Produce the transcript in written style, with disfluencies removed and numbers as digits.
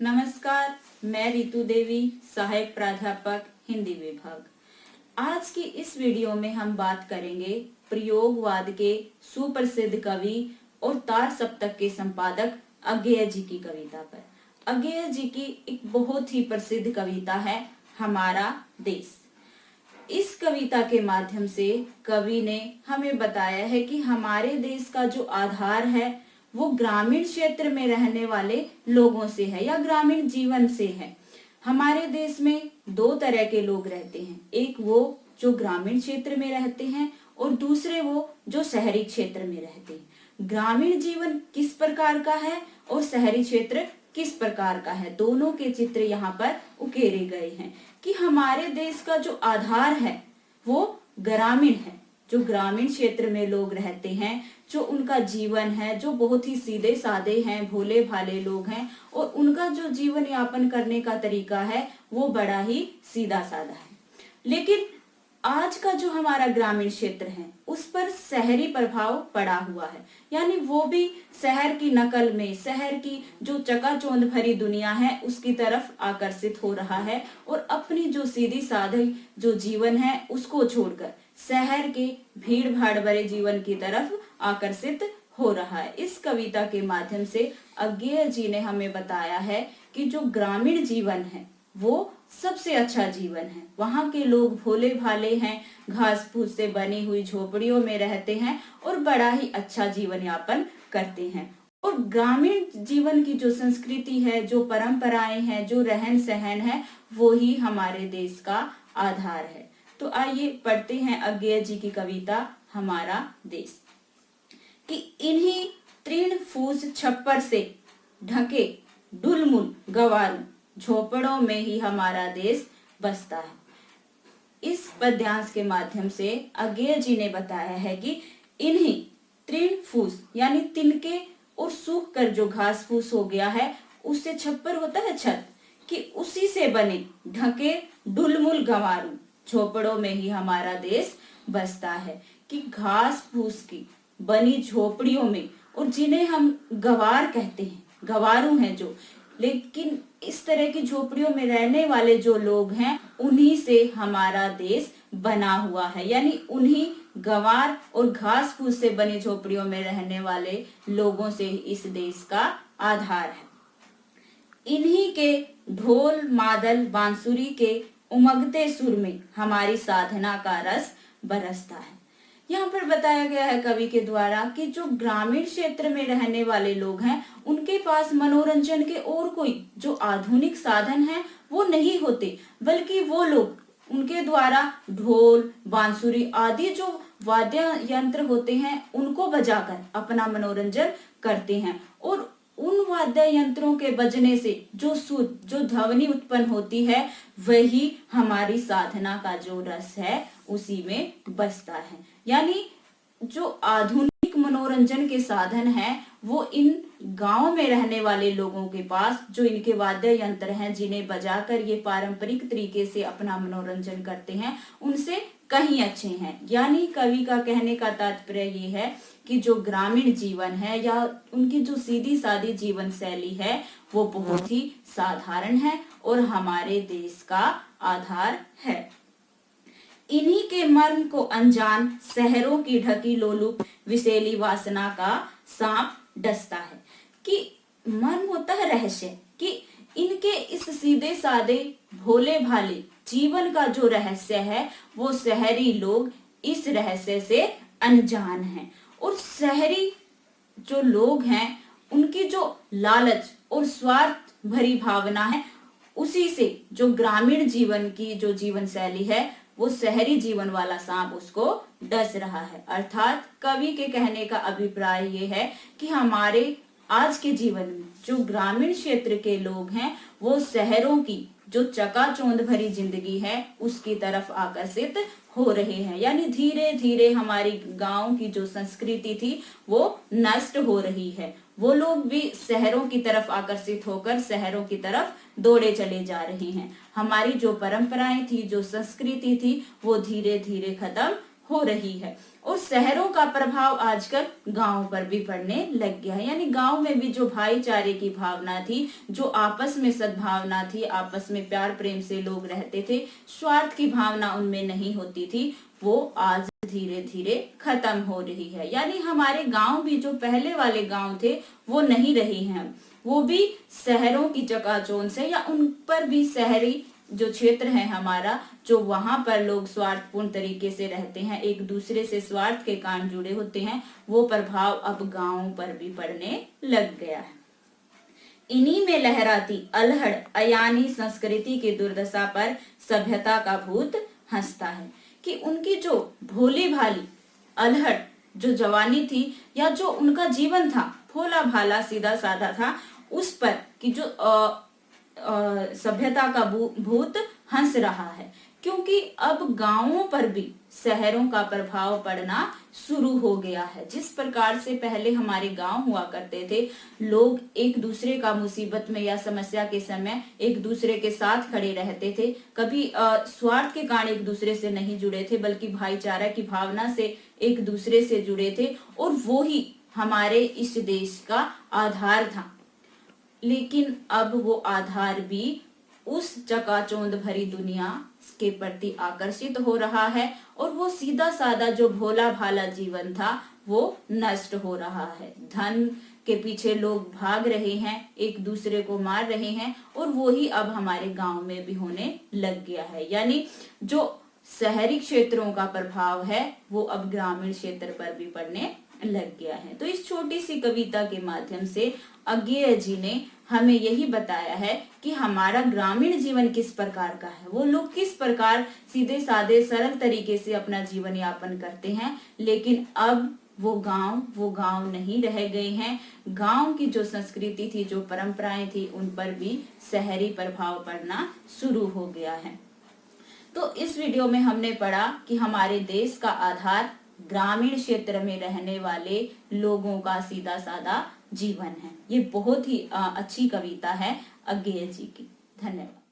नमस्कार, मैं रितु देवी, सहायक प्राध्यापक हिंदी विभाग। आज की इस वीडियो में हम बात करेंगे प्रयोगवाद के सुप्रसिद्ध कवि और तार सप्तक के संपादक अज्ञेय जी की कविता पर। अज्ञेय जी की एक बहुत ही प्रसिद्ध कविता है हमारा देश। इस कविता के माध्यम से कवि ने हमें बताया है कि हमारे देश का जो आधार है वो ग्रामीण क्षेत्र में रहने वाले लोगों से है या ग्रामीण जीवन से है। हमारे देश में दो तरह के लोग रहते हैं, एक वो जो ग्रामीण क्षेत्र में रहते हैं और दूसरे वो जो शहरी क्षेत्र में रहते हैं। ग्रामीण जीवन किस प्रकार का है और शहरी क्षेत्र किस प्रकार का है, दोनों के चित्र यहाँ पर उकेरे गए हैं कि हमारे देश का जो आधार है वो ग्रामीण है। जो ग्रामीण क्षेत्र में लोग रहते हैं, जो उनका जीवन है, जो बहुत ही सीधे साधे हैं, भोले भाले लोग हैं और उनका जो जीवन यापन करने का तरीका है वो बड़ा ही सीधा साधा है। लेकिन आज का जो हमारा ग्रामीण क्षेत्र है उस पर शहरी प्रभाव पड़ा हुआ है, यानी वो भी शहर की नकल में, शहर की जो चकाचौंध भरी दुनिया है उसकी तरफ आकर्षित हो रहा है और अपनी जो सीधी साधी जो जीवन है उसको छोड़कर शहर के भीड़ भाड़ भरे जीवन की तरफ आकर्षित हो रहा है। इस कविता के माध्यम से अज्ञेय जी ने हमें बताया है कि जो ग्रामीण जीवन है वो सबसे अच्छा जीवन है। वहाँ के लोग भोले भाले हैं, घास फूस से बनी हुई झोपड़ियों में रहते हैं और बड़ा ही अच्छा जीवन यापन करते हैं। और ग्रामीण जीवन की जो संस्कृति है, जो परंपराएं हैं, जो रहन सहन है, वो ही हमारे देश का आधार है। तो आइए पढ़ते हैं अज्ञेय जी की कविता हमारा देश। कि इन्हीं तीर्ण फूस छप्पर से ढके ढुलमुल गवारू झोपड़ों में ही हमारा देश बसता है। इस पद्यांश के माध्यम से अज्ञेय जी ने बताया है कि इन्हीं तीर्ण फूस यानी तिनके और सूख कर जो घास फूस हो गया है उससे छप्पर होता है छत, कि उसी से बने ढके ढुलमुल गवारू झोपड़ों में ही हमारा देश बसता है। कि घास फूस की बनी झोपड़ियों में, और जिन्हें हम गवार कहते हैं, गवारू हैं जो, लेकिन इस तरह की झोपड़ियों में रहने वाले जो लोग हैं उन्हीं से हमारा देश बना हुआ है, यानी उन्हीं गवार और घास फूस से बनी झोपड़ियों में रहने वाले लोगों से इस देश का आधार है। इन्हीं के ढोल मादल बांसुरी के उमगते सुर में हमारी साधना का रस बरसता है। यहाँ पर बताया गया है कवि के द्वारा कि जो ग्रामीण क्षेत्र में रहने वाले लोग हैं उनके पास मनोरंजन के और कोई जो आधुनिक साधन है वो नहीं होते, बल्कि वो लोग उनके द्वारा ढोल बांसुरी आदि जो वाद्य यंत्र होते हैं उनको बजाकर अपना मनोरंजन करते हैं। और उन वाद्य यंत्रों के बजने से जो सुर, जो ध्वनि उत्पन्न होती है वही हमारी साधना का जो रस है उसी में बसता है। यानी जो आधुनिक मनोरंजन के साधन है वो इन गांव में रहने वाले लोगों के पास जो इनके वाद्य यंत्र हैं जिन्हें बजाकर ये पारंपरिक तरीके से अपना मनोरंजन करते हैं उनसे कहीं अच्छे हैं। यानी कवि का कहने का तात्पर्य ये है कि जो ग्रामीण जीवन है या उनकी जो सीधी सादी जीवन शैली है वो बहुत ही साधारण है और हमारे देश का आधार है। इन्हीं के मर्म को अनजान शहरों की ढकी लोलुप विषैली वासना का सांप डसता है। कि मर्म होता है रहस्य, कि इनके इस सीधे सादे भोले भाले जीवन का जो रहस्य है वो शहरी लोग इस रहस्य से अनजान हैं। और शहरी जो लोग हैं उनकी जो लालच और स्वार्थ भरी भावना है उसी से जो ग्रामीण जीवन की जो जीवन शैली है वो शहरी जीवन वाला सांप उसको डस रहा है। अर्थात कवि के कहने का अभिप्राय ये है कि हमारे आज के जीवन में जो ग्रामीण क्षेत्र के लोग हैं वो शहरों की जो चकाचौंध भरी जिंदगी है उसकी तरफ आकर्षित हो रहे हैं। यानी धीरे धीरे हमारी गांव की जो संस्कृति थी वो नष्ट हो रही है। वो लोग भी शहरों की तरफ आकर्षित होकर शहरों की तरफ दौड़े चले जा रहे हैं। हमारी जो परंपराएं थी, जो संस्कृति थी वो धीरे धीरे खत्म हो रही है और शहरों का प्रभाव आजकल गांव पर भी पड़ने लग गया है। यानी गांव में भी जो भाईचारे की भावना थी, जो आपस में सद्भावना थी, आपस में प्यार प्रेम से लोग रहते थे, स्वार्थ की भावना उनमें नहीं होती थी, वो आज धीरे धीरे खत्म हो रही है। यानी हमारे गांव भी जो पहले वाले गांव थे वो नहीं रहे हैं, वो भी शहरों की चकाचौंध से या उन पर भी शहरी जो क्षेत्र है हमारा, जो वहां पर लोग स्वार्थपूर्ण तरीके से रहते हैं, एक दूसरे से स्वार्थ के कारण जुड़े होते हैं, वो प्रभाव अब गांवों पर भी पड़ने लग गया है। इन्हीं में लहराती अल्हड़ अयानी संस्कृति की दुर्दशा पर सभ्यता का भूत हंसता है कि उनकी जो भोली भाली अल्हड़ जो जवानी थी या जो उनका जीवन था भोला भाला सीधा साधा था, उस पर कि जो सभ्यता का भूत हंस रहा है, क्योंकि अब गांवों पर भी शहरों का प्रभाव पड़ना शुरू हो गया है। जिस प्रकार से पहले हमारे गांव हुआ करते थे, लोग एक दूसरे का मुसीबत में या समस्या के समय एक दूसरे के साथ खड़े रहते थे, कभी स्वार्थ के कारण एक दूसरे से नहीं जुड़े थे, बल्कि भाईचारा की भावना से एक दूसरे से जुड़े थे और वो ही हमारे इस देश का आधार था। लेकिन अब वो आधार भी उस चकाचौंध भरी दुनिया के प्रति आकर्षित हो रहा है और वो सीधा साधा जो भोला भाला जीवन था वो नष्ट हो रहा है। धन के पीछे लोग भाग रहे हैं, एक दूसरे को मार रहे हैं और वो ही अब हमारे गांव में भी होने लग गया है। यानी जो शहरी क्षेत्रों का प्रभाव है वो अब ग्रामीण क्षेत्र पर भी पड़ने लग गया है। तो इस छोटी सी कविता के माध्यम से अज्ञेय जी ने हमें यही बताया है कि हमारा ग्रामीण जीवन किस प्रकार का है, वो लोग किस प्रकार सीधे साधे सरल तरीके से अपना जीवन यापन करते हैं, लेकिन अब वो गांव नहीं रह गए हैं। गांव की जो संस्कृति थी, जो परंपराएं थी, उन पर भी शहरी प्रभाव पड़ना शुरू हो गया है। तो इस वीडियो में हमने पढ़ा कि हमारे देश का आधार ग्रामीण क्षेत्र में रहने वाले लोगों का सीधा साधा जीवन है। ये बहुत ही अच्छी कविता है अज्ञेय जी की। धन्यवाद।